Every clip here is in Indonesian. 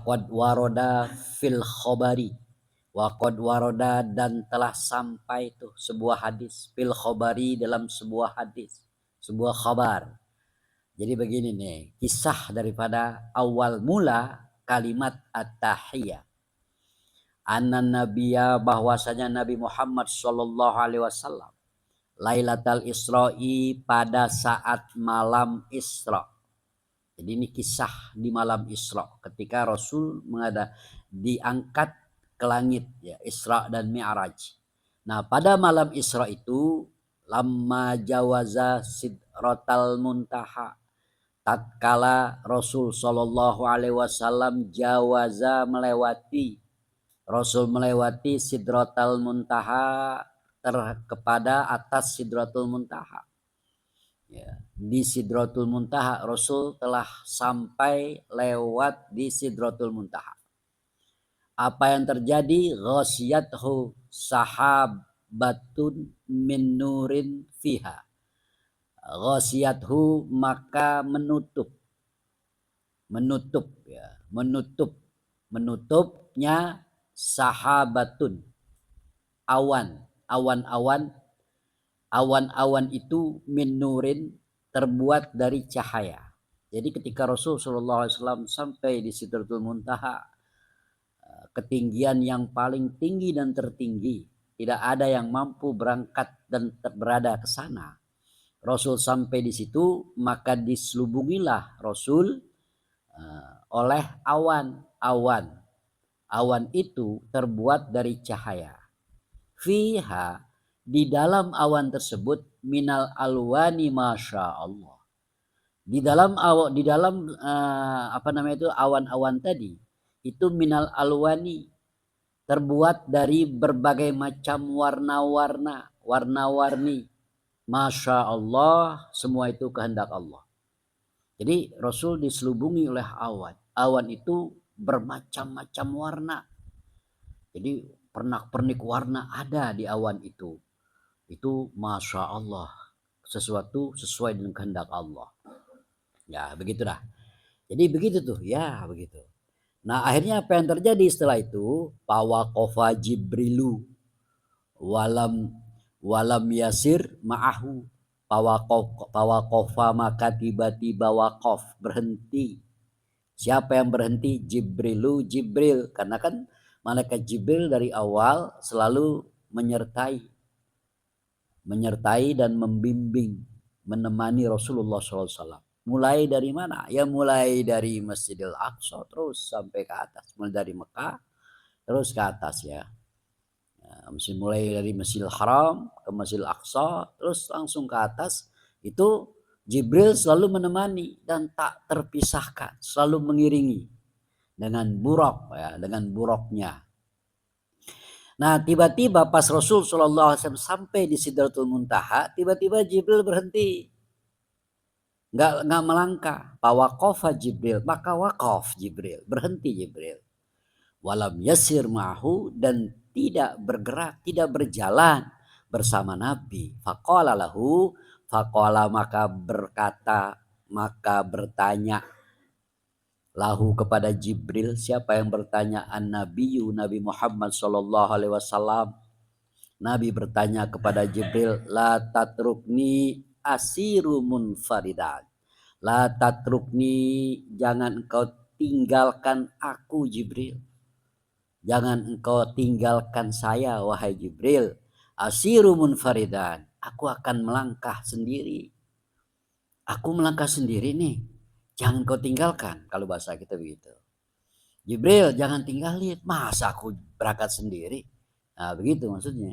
qad waroda fil khobari, wa qad waroda dan telah sampai tuh sebuah hadis fil khobari dalam sebuah hadis, sebuah khabar. Jadi begini nih, kisah daripada awal mula kalimat at-tahiyah. Anan nabiya bahwasanya Nabi Muhammad sallallahu alaihi wasallam Lailatul Isra'i pada saat malam Isra. Jadi ini kisah di malam Isra ketika Rasul diangkat ke langit ya, Isra dan Mi'raj. Nah, pada malam Isra itu lamma jawaza sidratal muntaha, tatkala Rasul sallallahu alaihi wasallam Rasul melewati sidratal muntaha kepada atas sidratul muntaha. Ya, di Sidratul Muntaha Rasul telah sampai lewat di Sidratul Muntaha. Apa yang terjadi? Ghasyathu sahabatun min nurin fiha. Ghasyathu maka menutupnya sahabatun awan itu min nurin terbuat dari cahaya. Jadi ketika Rasul sallallahu alaihi wasallam sampai di Sidratul Muntaha, ketinggian yang paling tinggi dan tertinggi, tidak ada yang mampu berangkat dan berada ke sana. Rasul sampai di situ, maka diselubungilah Rasul oleh awan. Awan itu terbuat dari cahaya. Fiha, di dalam awan tersebut minal alwani masya Allah. Di dalam awan-awan tadi itu minal alwani terbuat dari berbagai macam warna-warni. Masya Allah, semua itu kehendak Allah. Jadi Rasul diselubungi oleh awan. Awan itu bermacam-macam warna. Jadi pernak-pernik warna ada di awan itu. Itu masya Allah, sesuatu sesuai dengan kehendak Allah. Ya begitulah. Jadi begitu tuh, ya begitu. Nah akhirnya apa yang terjadi setelah itu? Pawaqafa Jibrilu walam yasir ma'ahu. Pawaqafa maka tiba-tiba waqaf, berhenti. Siapa yang berhenti? Jibril. Karena kan malaikat Jibril dari awal selalu menyertai dan membimbing, menemani Rasulullah SAW. Mulai dari mana? Ya mulai dari Masjidil Aqsa terus sampai ke atas. Mulai dari Mekah terus ke atas ya. Mulai dari Masjidil Haram ke Masjidil Aqsa terus langsung ke atas. Itu Jibril selalu menemani dan tak terpisahkan, selalu mengiringi dengan buraq ya, dengan buraqnya. Nah tiba-tiba pas Rasul SAW sampai di Sidratul Muntaha, tiba-tiba Jibril berhenti, nggak melangkah. Pawaqafa Jibril, maka waqaf Jibril, berhenti Jibril. Walam yasir ma'hu, dan tidak bergerak, tidak berjalan bersama Nabi. Faqala lahu, maka bertanya lahu kepada Jibril. Siapa yang bertanya? An-Nabiyyu, Nabi Muhammad sallallahu alaihi wasallam. Nabi bertanya kepada Jibril, la tatrukni asiru munfaridan. La tatrukni, jangan engkau tinggalkan aku Jibril. Jangan engkau tinggalkan saya wahai Jibril. Asiru munfaridan, aku akan melangkah sendiri. Aku melangkah sendiri nih. Jangan kau tinggalkan, kalau bahasa kita begitu. Jibril jangan tinggalin, masa aku berangkat sendiri? Nah begitu maksudnya.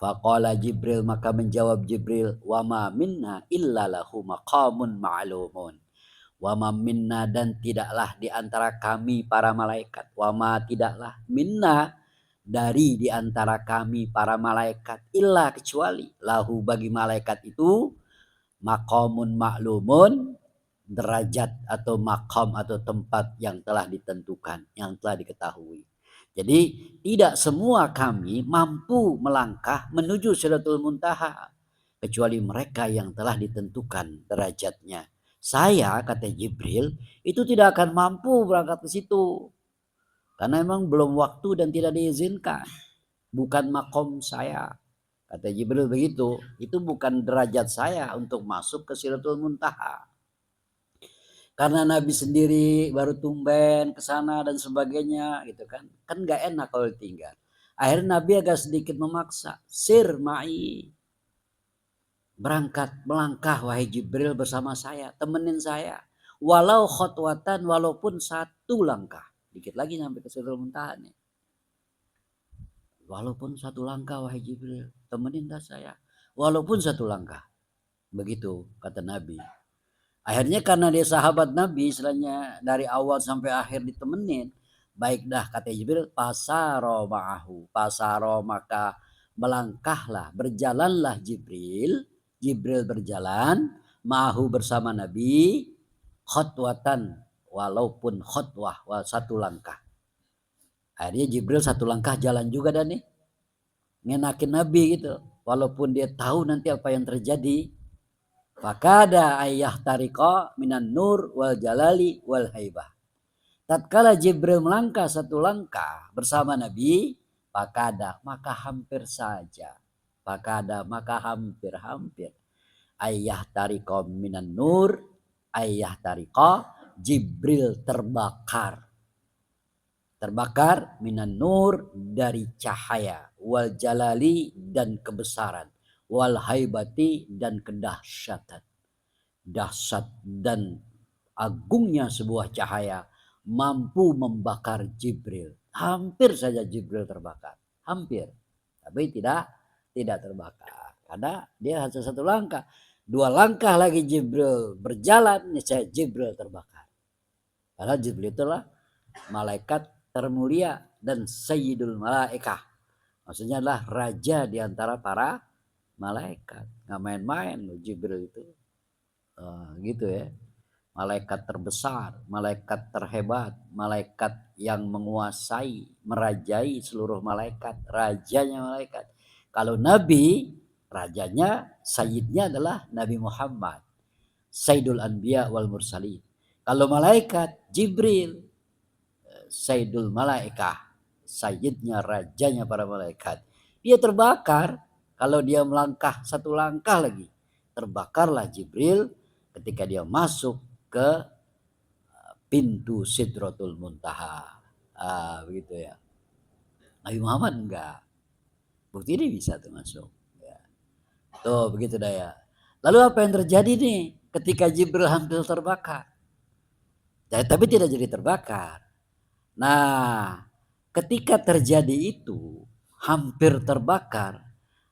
Faqala Jibril, maka menjawab Jibril, wa ma minna illa lahu maqamun ma'lumun. Wa ma minna, dan tidaklah di antara kami para malaikat. Wa ma, tidaklah, minna, dari di antara kami para malaikat, illa, kecuali, lahu, bagi malaikat itu, maqamun ma'lumun, derajat atau maqam atau tempat yang telah ditentukan, yang telah diketahui. Jadi tidak semua kami mampu melangkah menuju Sidratul Muntaha kecuali mereka yang telah ditentukan derajatnya. Saya, kata Jibril, itu tidak akan mampu berangkat ke situ. Karena memang belum waktu dan tidak diizinkan. Bukan makom saya. Kata Jibril begitu. Itu bukan derajat saya untuk masuk ke Sidratul Muntaha. Karena Nabi sendiri baru tumben ke sana dan sebagainya gitu kan. Kan gak enak kalau tinggal. Akhirnya Nabi agak sedikit memaksa. Sir ma'i. Berangkat, melangkah wahai Jibril bersama saya. Temenin saya. Walau khotwatan, walaupun satu langkah. Dikit lagi sampai ke Sidratul Muntaha nih. Walaupun satu langkah wahai Jibril, temenin dah saya. Walaupun satu langkah. Begitu kata Nabi. Akhirnya karena dia sahabat Nabi, istilahnya dari awal sampai akhir ditemenin. Baik dah kata Jibril, pasaro ma'ahu. Pasaro maka melangkahlah, berjalanlah Jibril. Jibril berjalan, ma'ahu bersama Nabi. Khotwatan, walaupun khotwah, satu langkah. Akhirnya Jibril satu langkah jalan juga dan nih. Ngenakin Nabi gitu. Walaupun dia tahu nanti apa yang terjadi. Fakada ayah tariko minan nur wal jalali wal haibah. Tatkala Jibril melangkah satu langkah bersama Nabi. Fakada maka hampir saja. Fakada maka hampir. Ayah tariko minan nur. Ayah tariko Jibril terbakar minan nur dari cahaya, wal jalali dan kebesaran, wal haibati dan kedahsyatan. Dahsyat dan agungnya sebuah cahaya mampu membakar Jibril. Hampir saja Jibril terbakar, hampir, tapi tidak terbakar karena dia hanya satu langkah. Dua langkah lagi Jibril berjalan, niscaya Jibril terbakar. Karena Jibril itulah malaikat termulia dan sayyidul malaikah. Maksudnya adalah raja di antara para malaikat. Nggak main-main loh Jibril itu. Gitu ya. Malaikat terbesar, malaikat terhebat, malaikat yang menguasai, merajai seluruh malaikat, rajanya malaikat. Kalau Nabi, rajanya, sayyidnya adalah Nabi Muhammad. Sayyidul Anbiya wal Mursalin. Kalau malaikat, Jibril. Sayyidul Malaikah, sayyidnya, rajanya para malaikat. Dia terbakar kalau dia melangkah satu langkah lagi. Terbakarlah Jibril ketika dia masuk ke pintu Sidratul Muntaha. Begitu ya. Nabi Muhammad enggak. Bukti dia bisa tuh masuk. Ya. Tuh begitu dah ya. Lalu apa yang terjadi nih ketika Jibril hampir terbakar? Tapi tidak jadi terbakar. Nah, ketika terjadi itu hampir terbakar,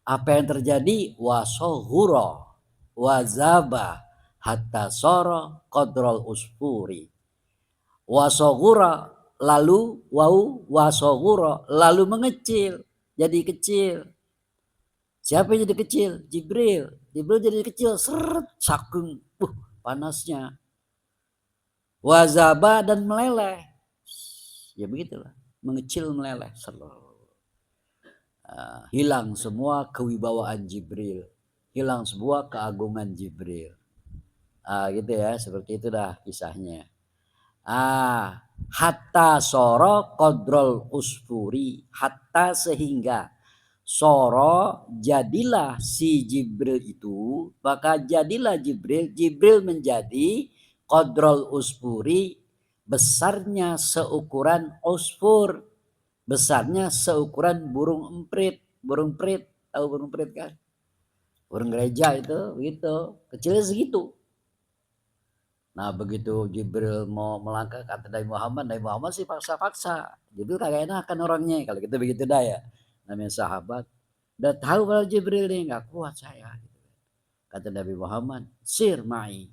apa yang terjadi? Wasohuro wazaba hatta soro kodrol usfuri. Wasohura lalu wasohuro lalu mengecil, jadi kecil. Siapa yang jadi kecil? Jibril. Jibril jadi kecil, seret, saking panasnya. Wazaba dan meleleh. Ya begitulah, mengecil meleleh. Hilang semua kewibawaan Jibril, hilang semua keagungan Jibril. Gitu ya, seperti itu dah kisahnya. Hatta soro kodrol usfuri, hatta sehingga soro jadilah si Jibril itu, maka jadilah Jibril menjadi kodrol usfuri, besarnya seukuran usfur, besarnya seukuran burung emprit. Tahu burung emprit kan? Burung gereja itu begitu, kecilnya segitu. Nah begitu Jibril mau melangkah kata Nabi Muhammad sih paksa. Jibril kagak enakan orangnya kalau gitu begitu dah ya. Namanya sahabat. Udah tahu kalau Jibril nih nggak kuat saya. Kata Nabi Muhammad, sir ma'i.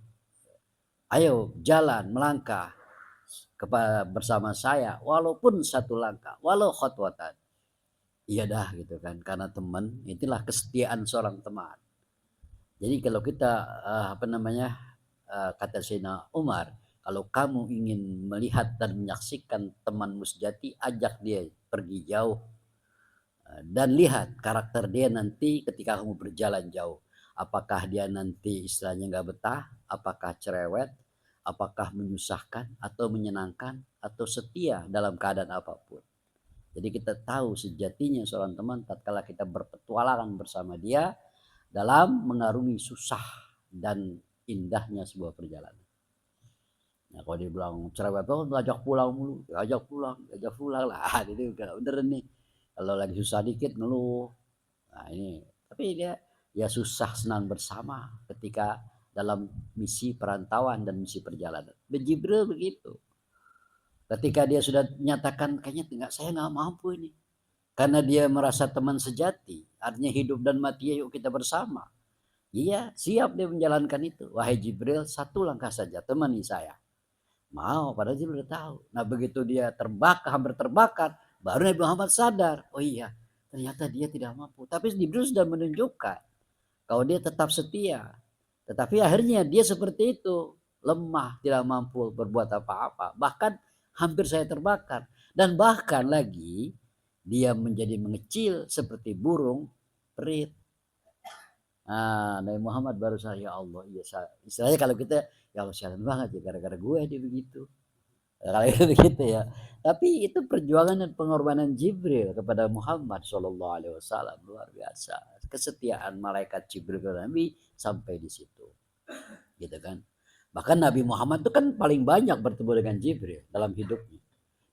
Ayo jalan melangkah bersama saya walaupun satu langkah, walau khotwatan. Iya dah gitu kan, karena teman itulah kesetiaan seorang teman. Jadi kalau kita kata Sayyidina Umar, kalau kamu ingin melihat dan menyaksikan temanmu sejati, ajak dia pergi jauh dan lihat karakter dia nanti ketika kamu berjalan jauh. Apakah dia nanti istilahnya nggak betah, apakah cerewet, apakah menyusahkan atau menyenangkan atau setia dalam keadaan apapun. Jadi kita tahu sejatinya seorang teman tatkala kita berpetualangan bersama dia dalam mengarungi susah dan indahnya sebuah perjalanan. Nah, kalau dia bilang cerewet banget ngajak pulang mulu, ajak pulang lah. Itu bener nih. Kalau lagi susah dikit ngeluh. Nah, ini tapi dia ya susah senang bersama ketika dalam misi perantauan dan misi perjalanan. Jibril begitu. Ketika dia sudah nyatakan kayaknya saya nggak mampu ini. Karena dia merasa teman sejati, artinya hidup dan mati yuk kita bersama. Iya, siap dia menjalankan itu. Wahai Jibril, satu langkah saja temani saya. Mau, padahal Jibril udah tahu. Nah begitu dia terbakar, hampir terbakar, baru Nabi Muhammad sadar. Oh iya, ternyata dia tidak mampu. Tapi Jibril sudah menunjukkan kalau dia tetap setia. Tetapi akhirnya dia seperti itu. Lemah, tidak mampu berbuat apa-apa. Bahkan hampir saya terbakar. Dan bahkan lagi dia menjadi mengecil seperti burung perit. Nah, Nabi Muhammad baru saya, ya Allah, iya, istilahnya kalau kita, ya Allah sialan banget ya gara-gara gue dia begitu. Kalau itu begitu ya. Tapi itu perjuangan dan pengorbanan Jibril kepada Muhammad Shallallahu Alaihi Wasallam luar biasa. Kesetiaan malaikat Jibril ke Nabi sampai di situ, gitu kan. Bahkan Nabi Muhammad itu kan paling banyak bertemu dengan Jibril dalam hidupnya.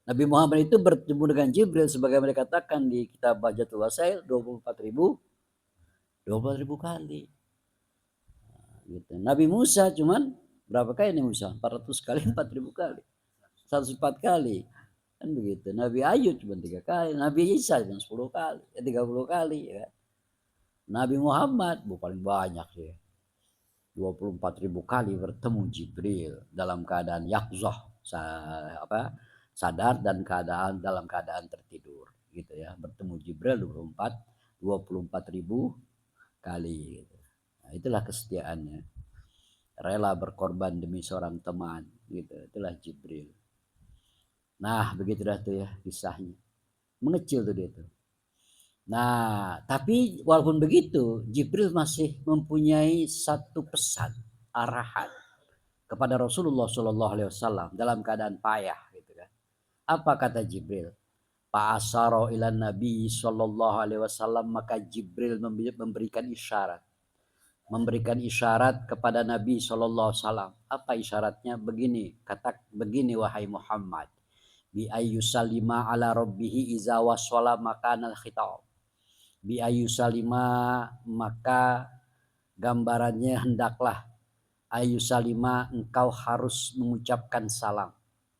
Nabi Muhammad itu bertemu dengan Jibril sebagaimana dikatakan di kitab Bajatul Wasail 24.000 kali. Gitu. Nabi Musa cuman berapa kali nih Musa? 400 kali, 4.000 kali. 104 kali. Kan begitu. Nabi Ayub cuma 3 kali. Nabi Isa cuma 10 kali. 30 kali. Ya. Nabi Muhammad paling banyak ya. 24.000 kali bertemu Jibril dalam keadaan yakzah, sadar dan dalam keadaan tertidur gitu ya. Bertemu Jibril 24.000 kali gitu. Nah, itulah kesetiaannya. Rela berkorban demi seorang teman gitu. Itulah Jibril. Nah, begitu dah tuh ya kisahnya. Mengecil tuh dia tuh. Nah, tapi walaupun begitu, Jibril masih mempunyai satu pesan, arahan kepada Rasulullah Shallallahu Alaihi Wasallam dalam keadaan payah, gitu kan. Apa kata Jibril? Fa'asaro ilan Nabi Shallallahu Alaihi Wasallam, maka Jibril memberikan isyarat kepada Nabi Shallallahu Alaihi Wasallam. Apa isyaratnya? Begini wahai Muhammad, bi ayyusalima ala rabbihi iza wasala makanal khitab. Bi ayyusalima, maka gambarannya hendaklah ayyusalima, engkau harus mengucapkan salam.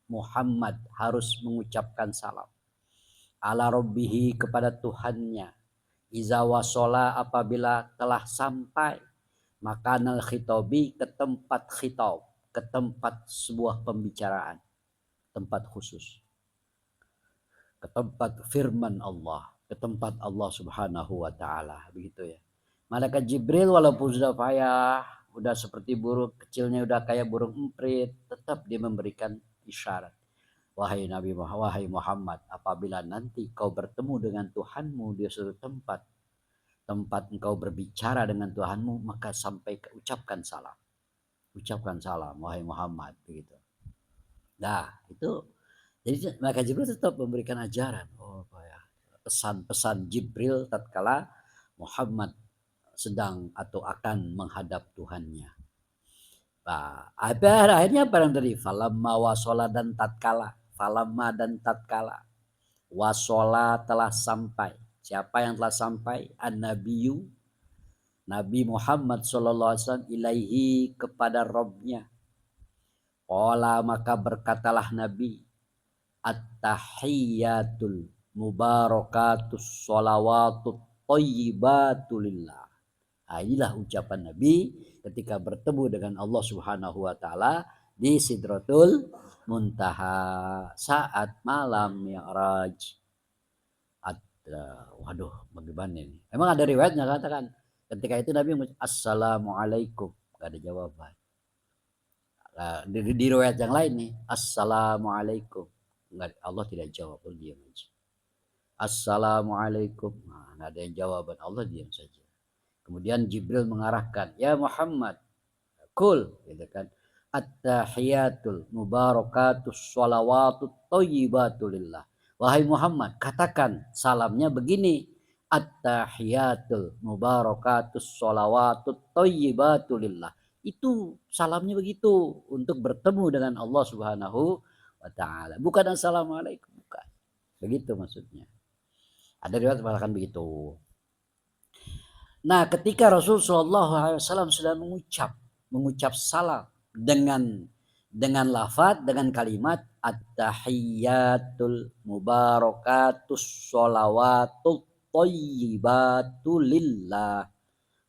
Muhammad harus mengucapkan salam ala rabbihi, kepada Tuhannya, iza wasala, apabila telah sampai, makanal khitabi, ke tempat khitab, ke tempat sebuah pembicaraan, tempat khusus, ke tempat firman Allah, ke tempat Allah Subhanahu wa taala, begitu ya. Malaikat Jibril walaupun sudah payah, udah seperti burung kecilnya, udah kayak burung emprit, tetap dia memberikan isyarat. Wahai Nabi Muhammad, wahai Muhammad, apabila nanti kau bertemu dengan Tuhanmu di suatu tempat engkau berbicara dengan Tuhanmu, maka ucapkan salam. Ucapkan salam wahai Muhammad, begitu. Nah, itu jadi maka Jibril tetap memberikan ajaran. Oh, ya. Pesan-pesan Jibril tatkala Muhammad sedang atau akan menghadap Tuhannya. Nah, akhirnya apa yang tadi? Falamma wasola dan tatkala. Falamma dan tatkala. Wasola telah sampai. Siapa yang telah sampai? An-Nabiyu, Nabi Muhammad SAW, ilaihi, kepada Robnya. Qala, maka berkatalah Nabi, at-tahiyyatul mubarakatus sholawatut thayyibatulillah. Nah, inilah ucapan Nabi ketika bertemu dengan Allah Subhanahu wa taala di Sidratul Muntaha saat malam Mi'raj. Waduh, bagaimana ini? Emang ada riwayatnya katakan ketika itu Nabi assalamualaikum, gak ada jawaban. Di riwayat yang lain nih, assalamualaikum, Allah tidak jawab, Allah diam aja. Assalamualaikum, nggak ada yang jawaban, Allah diam saja. Kemudian Jibril mengarahkan, ya Muhammad, kul, gitu kan. at-tahiyatul mubarakatus sholawatut thayyibatulillah. Wahai Muhammad, katakan salamnya begini, at-tahiyatul mubarakatus sholawatut thayyibatulillah. Itu salamnya begitu untuk bertemu dengan Allah Subhanahu wa taala. Bukan assalamualaikum, bukan. Begitu maksudnya. Ada riwayat mengatakan begitu. Nah, ketika Rasul Shallallahu Alaihi Wasallam sudah mengucap salam dengan lafaz, dengan kalimat at-tahiyyatul mubarakatus sholawatut thayyibatu lillah.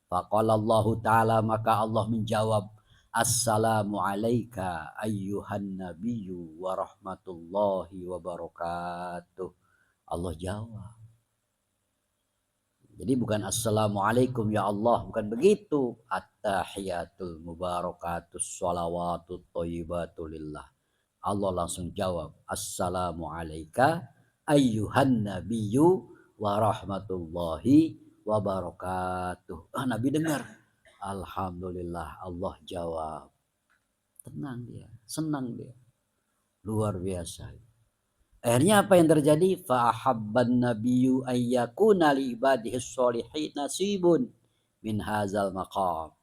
Faqala Allah Ta'ala, maka Allah menjawab, assalamu alayka ayyuhan nabiyyu wa rahmatullahi wa barakatuh. Allah jawab. Jadi bukan assalamualaikum ya Allah, bukan begitu. At-tahiyatul mubarakatus sholawatut thayyibatu lillah. Allah langsung jawab, assalamu alayka ayyuhan nabiyyu wa rahmatullahi wa barakatuh. Nabi dengar, alhamdulillah, Allah jawab. Tenang dia, senang dia, luar biasa. Akhirnya apa yang terjadi? Fa'ahabban nabiyyu ayyakuna li ibadihi sholihin nasibun min hazal maqam.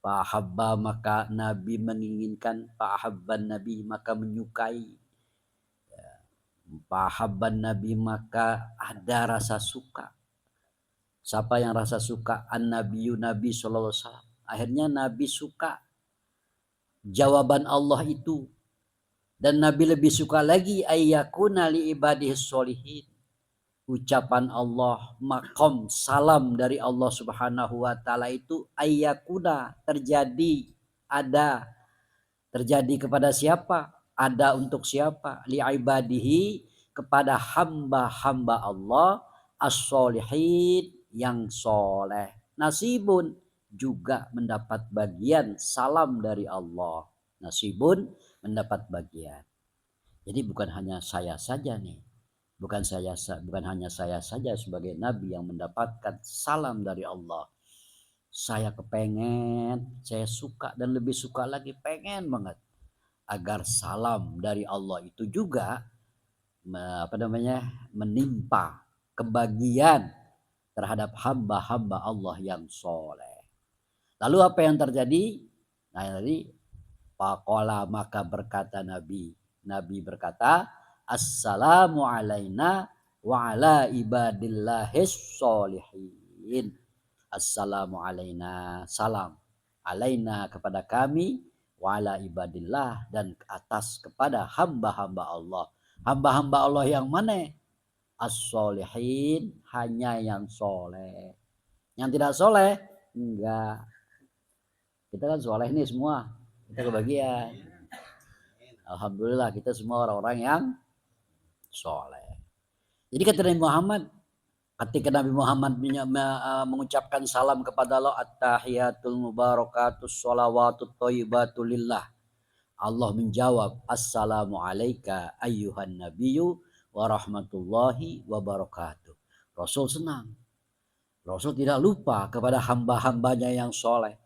Fa'ahabba, maka Nabi menginginkan, fa'ahabban nabi, maka menyukai. Fa'ahabban nabi, maka ada rasa suka. Siapa yang rasa suka? An-nabiyyu, Nabi sallallahu alaihi wasallam. Akhirnya Nabi suka jawaban Allah itu. Dan Nabi lebih suka lagi ayyakuna li ibadihi sholihin. Ucapan Allah, makom salam dari Allah Subhanahu wa taala itu ayyakuna, terjadi, ada. Terjadi kepada siapa? Ada untuk siapa? Li ibadihi, kepada hamba-hamba Allah as-sholihin, yang soleh. Nasibun, juga mendapat bagian salam dari Allah. Nasibun, mendapat bagian. Jadi bukan hanya saya saja nih. Bukan hanya saya saja sebagai nabi yang mendapatkan salam dari Allah. Saya kepengen, saya suka dan lebih suka lagi, pengen banget agar salam dari Allah itu juga menimpa kebahagiaan terhadap hamba-hamba Allah yang soleh. Lalu apa yang terjadi? Nah, tadi faqala, maka berkata Nabi. Nabi berkata, assalamu alaina wa ala ibadillahis sholihin. Assalamu alaina, salam. Alaina, kepada kami, wa ala ibadillah, dan ke atas kepada hamba-hamba Allah. Hamba-hamba Allah yang mana? As-sholihin, hanya yang soleh. Yang tidak soleh, enggak. Kita kan soleh nih semua. Kita kebagian. Alhamdulillah kita semua orang-orang yang soleh. Jadi kata Nabi Muhammad, ketika Nabi Muhammad mengucapkan salam kepada Allah, at-tahiyatul mubarakatus sholawatut thayyibatu lillah, Allah menjawab, assalamu alayka ayyuhan nabiyyu wa rahmatullahi wa barakatuh. Rasul senang. Rasul tidak lupa kepada hamba-hambanya yang soleh.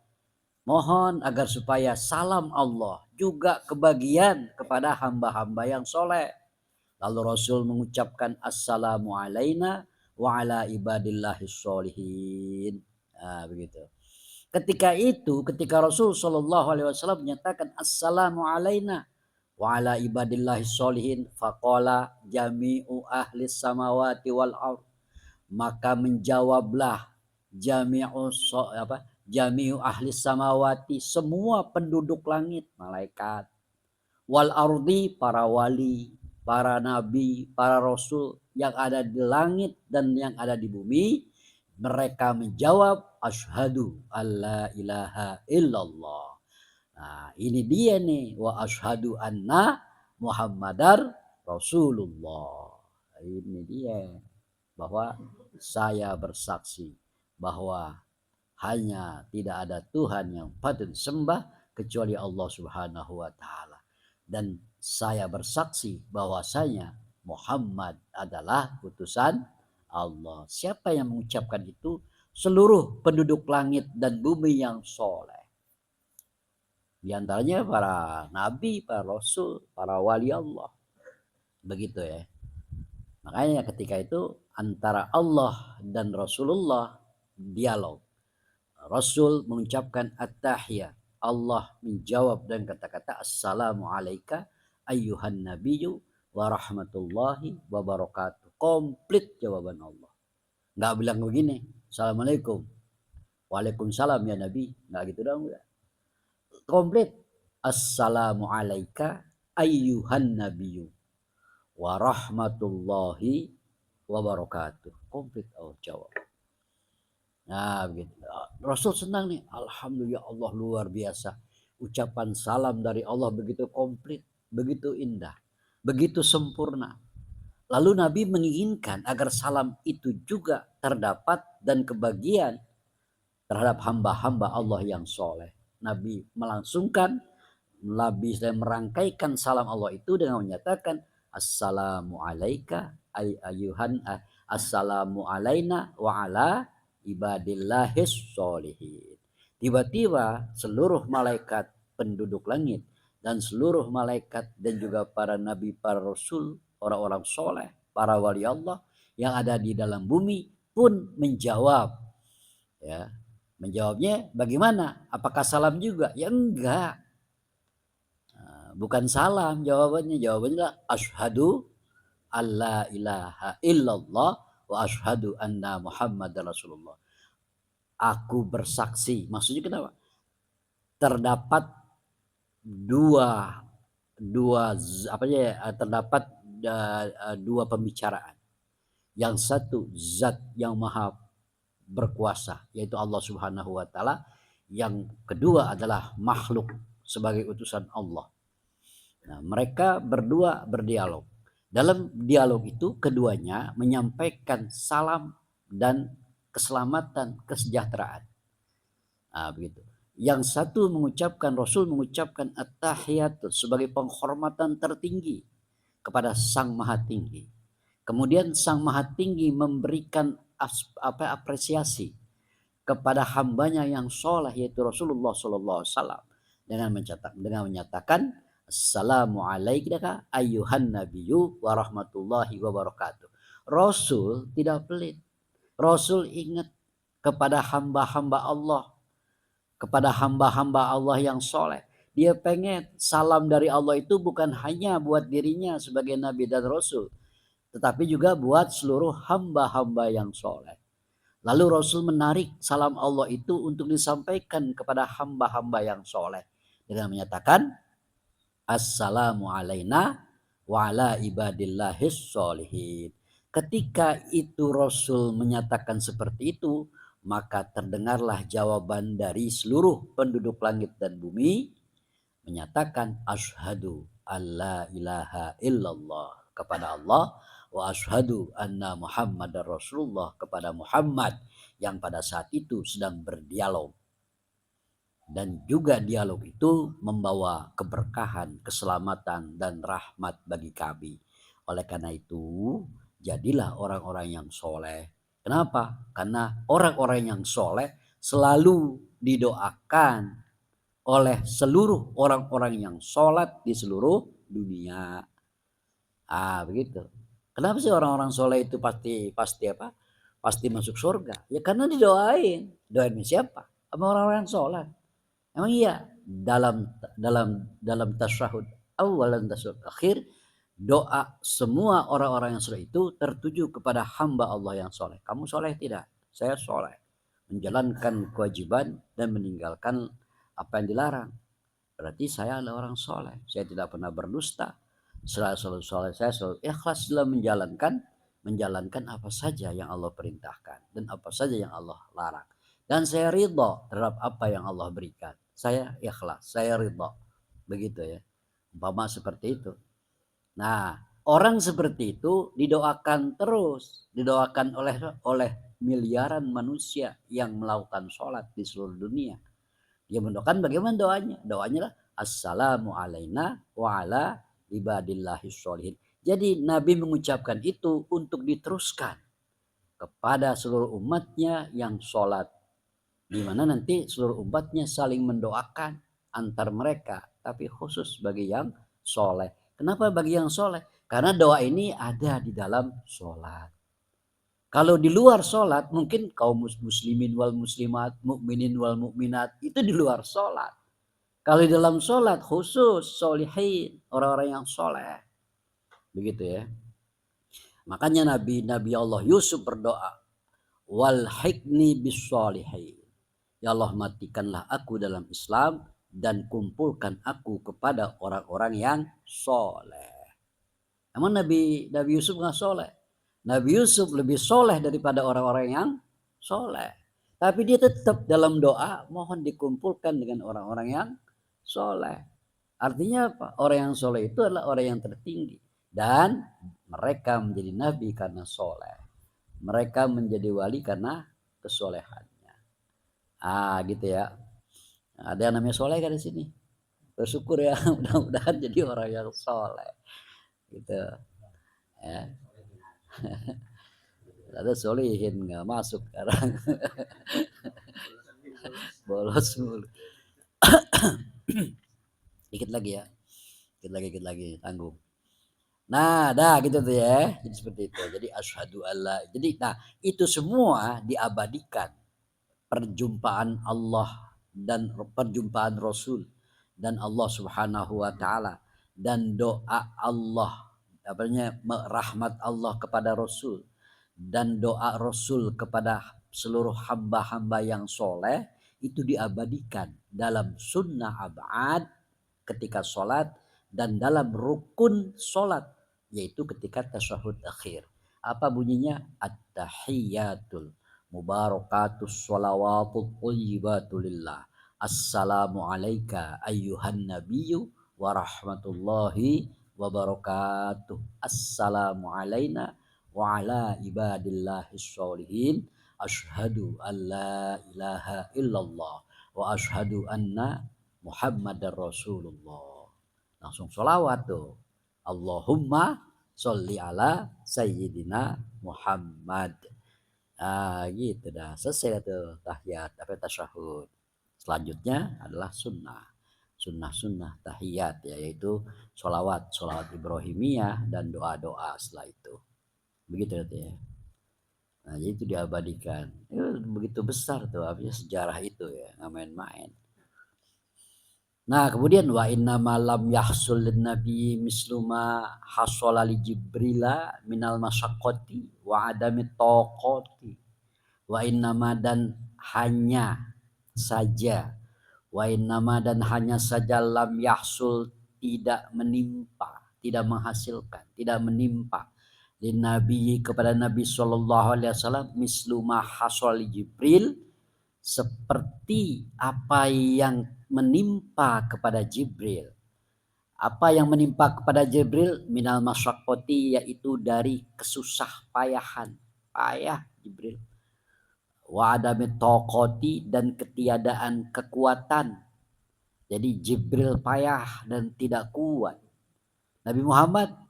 Mohon agar supaya salam Allah juga kebagian kepada hamba-hamba yang soleh. Lalu Rasul mengucapkan assalamu alaina wa ala ibadillahis sholihin. Nah, begitu. Ketika Rasul Shallallahu Alaihi Wasallam menyatakan assalamu alaina wa ala ibadillahis sholihin, faqala jami'u ahli samawati wal ardh, maka menjawablah jami'u ahli samawati, semua penduduk langit, malaikat, wal ardi, para wali, para nabi, para rasul yang ada di langit dan yang ada di bumi, mereka menjawab asyhadu alla ilaha illallah. Nah, ini dia nih, wa asyhadu anna muhammadar rasulullah. Ini dia, bahwa saya bersaksi bahwa hanya tidak ada Tuhan yang patut disembah kecuali Allah Subhanahu wa taala. Dan saya bersaksi bahwasanya Muhammad adalah utusan Allah. Siapa yang mengucapkan itu? Seluruh penduduk langit dan bumi yang soleh. Di antaranya para nabi, para rasul, para wali Allah. Begitu ya. Makanya ketika itu antara Allah dan Rasulullah dialog. Rasul mengucapkan at-tahiyah. Allah menjawab dan kata-kata assalamu alayka ayyuhan nabiyyu wa rahmatullahi wa barakatuh. Komplit jawaban Allah. Nggak bilang begini, assalamualaikum, waalaikumsalam ya Nabi. Nggak gitu dong. Komplit. Assalamu alayka ayyuhan nabiyyu wa rahmatullahi wa barakatuh. Komplit Allah jawab. Nah, begitu. Rasul senang nih. Alhamdulillah Allah luar biasa. Ucapan salam dari Allah begitu komplit, begitu indah, begitu sempurna. Lalu Nabi menginginkan agar salam itu juga terdapat dan kebagian terhadap hamba-hamba Allah yang soleh. Nabi melangsungkan, Nabi merangkaikan salam Allah itu dengan menyatakan assalamu alayka ayyuhan assalamu alaina wa ala ibadillahis sholihin. Tiba-tiba seluruh malaikat penduduk langit dan seluruh malaikat dan juga para nabi, para rasul, orang-orang soleh, para wali Allah yang ada di dalam bumi pun menjawab. Ya, menjawabnya bagaimana? Apakah salam juga? Ya enggak. Bukan salam jawabannya. Jawabannya asyhadu alla ilaha illallah wa asyhadu anna Muhammad Rasulullah. Aku bersaksi. Maksudnya kenapa? Terdapat dua terdapat dua pembicaraan. Yang satu zat yang maha berkuasa yaitu Allah Subhanahu wa taala, yang kedua adalah makhluk sebagai utusan Allah. Nah, mereka berdua berdialog. Dalam dialog itu keduanya menyampaikan salam dan keselamatan, kesejahteraan. Nah, begitu. Yang satu mengucapkan, Rasul mengucapkan at-tahiyat sebagai penghormatan tertinggi kepada Sang Maha Tinggi. Kemudian Sang Maha Tinggi memberikan apresiasi kepada hambanya yang soleh yaitu Rasulullah SAW dengan menyatakan assalamu alayka ayyuhan nabiyyu wa rahmatullahi wa barakatuh. Rasul tidak pelit. Rasul ingat kepada hamba-hamba Allah, kepada hamba-hamba Allah yang soleh. Dia pengen salam dari Allah itu bukan hanya buat dirinya sebagai nabi dan rasul, tetapi juga buat seluruh hamba-hamba yang soleh. Lalu Rasul menarik salam Allah itu untuk disampaikan kepada hamba-hamba yang soleh dengan menyatakan assalamu alaina wa ala ibadillahis sholihin. Ketika itu Rasul menyatakan seperti itu, maka terdengarlah jawaban dari seluruh penduduk langit dan bumi menyatakan asyhadu alla ilaha illallah kepada Allah wa asyhadu anna Muhammadar Rasulullah kepada Muhammad yang pada saat itu sedang berdialog. Dan juga dialog itu membawa keberkahan, keselamatan dan rahmat bagi kami. Oleh karena itu, jadilah orang-orang yang soleh. Kenapa? Karena orang-orang yang soleh selalu didoakan oleh seluruh orang-orang yang sholat di seluruh dunia. Begitu. Kenapa sih orang-orang soleh itu pasti apa? Pasti masuk surga. Ya karena didoain. Doain siapa? Sama orang-orang yang sholat. Emang iya dalam tasyahud awal dan tasyahud akhir doa semua orang-orang yang soleh itu tertuju kepada hamba Allah yang soleh. Kamu soleh tidak? Saya soleh. Menjalankan kewajiban dan meninggalkan apa yang dilarang. Berarti saya adalah orang soleh. Saya tidak pernah berdusta. Selalu soleh, saya selalu ikhlas dalam menjalankan apa saja yang Allah perintahkan dan apa saja yang Allah larang. Dan saya ridha terhadap apa yang Allah berikan. Saya ikhlas, saya ridha. Begitu ya. Umpama seperti itu. Nah, orang seperti itu didoakan terus, didoakan oleh miliaran manusia yang melakukan sholat di seluruh dunia. Dia mendoakan bagaimana doanya? Doanya lah assalamu alaina wa ala ibadillahis sholihin. Jadi Nabi mengucapkan itu untuk diteruskan kepada seluruh umatnya yang sholat. Di mana nanti seluruh umatnya saling mendoakan. antar mereka, tapi khusus bagi yang soleh. Kenapa bagi yang soleh? Karena doa ini ada di dalam sholat. Kalau di luar sholat, mungkin kaum muslimin wal muslimat, mukminin wal mukminat, itu di luar sholat. Kalau di dalam sholat khusus solihin, orang-orang yang soleh. Begitu ya. Makanya Nabi Allah Yusuf berdoa, wal hikni bis solihin. Ya Allah, matikanlah aku dalam Islam dan kumpulkan aku kepada orang-orang yang soleh. Emang Nabi Yusuf nggak soleh? Nabi Yusuf lebih soleh daripada orang-orang yang soleh. Tapi dia tetap dalam doa mohon dikumpulkan dengan orang-orang yang soleh. Artinya apa? Orang yang soleh itu adalah orang yang tertinggi. Dan mereka menjadi nabi karena soleh. Mereka menjadi wali karena kesolehannya. Gitu ya. Ada yang namanya soleh kan di sini. Bersyukur ya, mudah-mudahan jadi orang yang soleh. Gitu. Ya. Ada solihin nggak masuk sekarang. Bolos mulu. Dikit lagi ya. Dikit lagi tanggung. Nah, dah gitu tuh ya. Jadi seperti itu. Jadi asyhadu alla. Jadi nah, itu semua diabadikan. Perjumpaan Allah dan perjumpaan Rasul dan Allah Subhanahu wa taala dan doa Allah, rahmat Allah kepada Rasul dan doa Rasul kepada seluruh hamba-hamba yang soleh itu diabadikan dalam sunnah abad ketika sholat dan dalam rukun sholat yaitu ketika tasyahud akhir. Apa bunyinya? At-tahiyatul mubarakatus sholawatut thayyibatulillah. Assalamu alayka ayyuhan nabiyyu wa rahmatullahi wa barakatuh. Assalamu alayna wa ala ibadillahis sholihin. Ashhadu an la ilaha illallah wa ashhadu anna Muhammadar Rasulullah. Langsung sholawat tuh. Allahumma sholli ala sayyidina Muhammad. Gitu dah. Selesai tuh tahiyat apa tasyahud. Selanjutnya adalah sunnah. Sunnah tahiyat yaitu sholawat Ibrahimiyah dan doa-doa setelah itu. Begitu ya. Nah, jadi itu diabadikan. Begitu besar tuh artinya sejarah itu ya, nggak main-main. Nah, kemudian wa inna malam yahsul nabi misluma hasala li jibrila minal masyaqqati wa adami taqati. Wa inna dan hanya saja lam yahsul tidak menimpa, tidak menghasilkan, tidak menimpa di nabi kepada Nabi sallallahu alaihi wasallam misluma hasal li Jibril seperti apa yang menimpa kepada Jibril. Apa yang menimpa kepada Jibril minal masyaqqati yaitu dari kesusah payahan. Payah Jibril. Wa adami taqati dan ketiadaan kekuatan. Jadi Jibril payah dan tidak kuat. Nabi Muhammad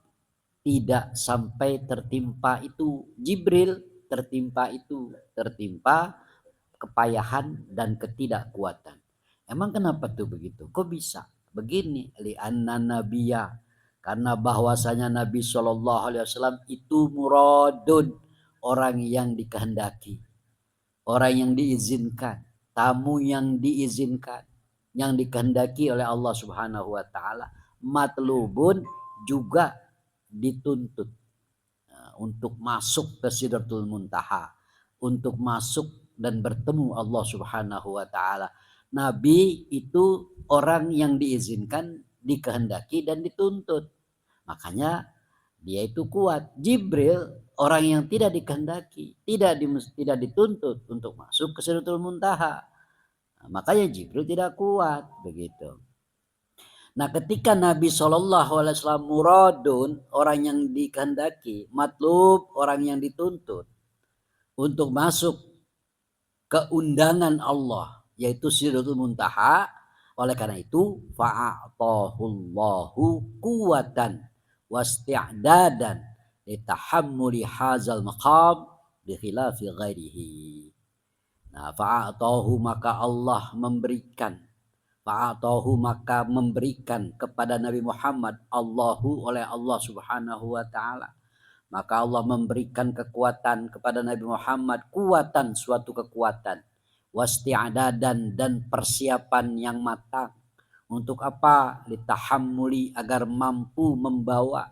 tidak sampai tertimpa itu. Jibril tertimpa kepayahan dan ketidakkuatan. Emang kenapa tuh begitu? Kok bisa? Begini, li'anna nabiyya, karena bahwasanya Nabi Shallallahu alaihi wasallam itu muradun, orang yang dikehendaki, orang yang diizinkan, tamu yang diizinkan, yang dikehendaki oleh Allah Subhanahu wa taala, matlubun juga dituntut untuk masuk ke Sidratul Muntaha, untuk masuk dan bertemu Allah Subhanahu wa taala. Nabi itu orang yang diizinkan, dikehendaki dan dituntut. Makanya dia itu kuat. Jibril orang yang tidak dikehendaki, tidak dituntut untuk masuk ke Sidratul Muntaha. Nah, makanya Jibril tidak kuat begitu. Nah, ketika Nabi SAW muradun, orang yang dikehendaki, matlub, orang yang dituntut untuk masuk ke undangan Allah, yaitu Sidratul Muntaha. Oleh karena itu, fa'atahullahu quwwatan wasti'dadan litahammuli hazal maqam bi khilafi ghairihi. Nah, fa'atahu maka Allah memberikan Fa'atahu maka memberikan kepada Nabi Muhammad Allahu oleh Allah Subhanahu wa taala. Maka Allah memberikan kekuatan kepada Nabi Muhammad, kuatan suatu kekuatan, wasti'adadan dan persiapan yang matang. Untuk apa? Litahammuli agar mampu membawa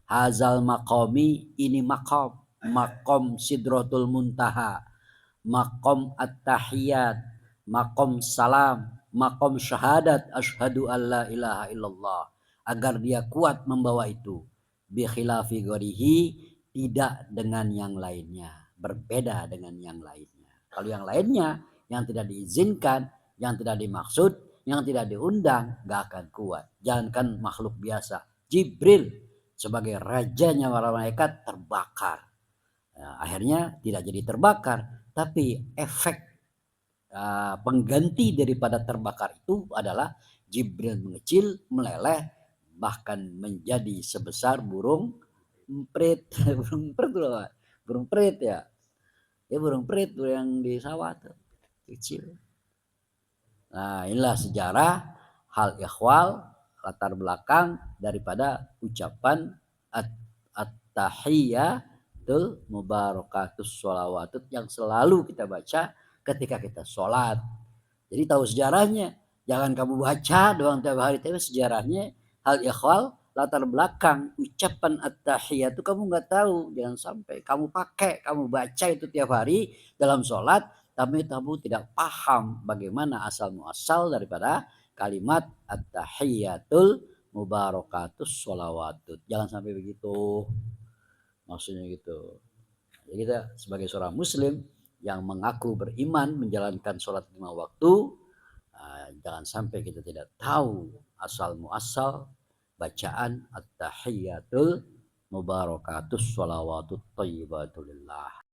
hazal maqami, ini maqam sidratul muntaha, maqam at-tahiyat, maqam salam, maqam syahadat asyhadu alla ilaha illallah, agar dia kuat membawa itu. Bi khilafi ghairihi, tidak dengan yang lainnya, berbeda dengan yang lainnya. Kalau yang lainnya yang tidak diizinkan, yang tidak dimaksud, yang tidak diundang, gak akan kuat. Jangankan makhluk biasa, Jibril sebagai rajanya para malaikat terbakar. Nah, akhirnya tidak jadi terbakar, tapi efek pengganti daripada terbakar itu adalah Jibril mengecil, meleleh, bahkan menjadi sebesar burung emprit. Burung emprit tuh, burung emprit ya. Ya burung emprit tuh yang di sawah tuh, kecil. Nah, inilah sejarah hal ikhwal, latar belakang daripada ucapan at-tahiyatul mubarakatus sholawatut yang selalu kita baca ketika kita sholat. Jadi tahu sejarahnya. Jangan kamu baca doang tiap hari, tapi sejarahnya hal ikhwal, latar belakang ucapan at-tahiyat itu kamu nggak tahu. Jangan sampai kamu pakai, kamu baca itu tiap hari dalam sholat, tapi kamu tidak paham bagaimana asal muasal daripada kalimat at-tahiyatul mubarakatus sholawatut. Jangan sampai begitu. Maksudnya gitu. Jadi kita sebagai seorang muslim yang mengaku beriman menjalankan sholat 5 waktu, jangan sampai kita tidak tahu asal muasal bacaan at-tahiyatul mubarakatus sholawatut thayyibatulillah.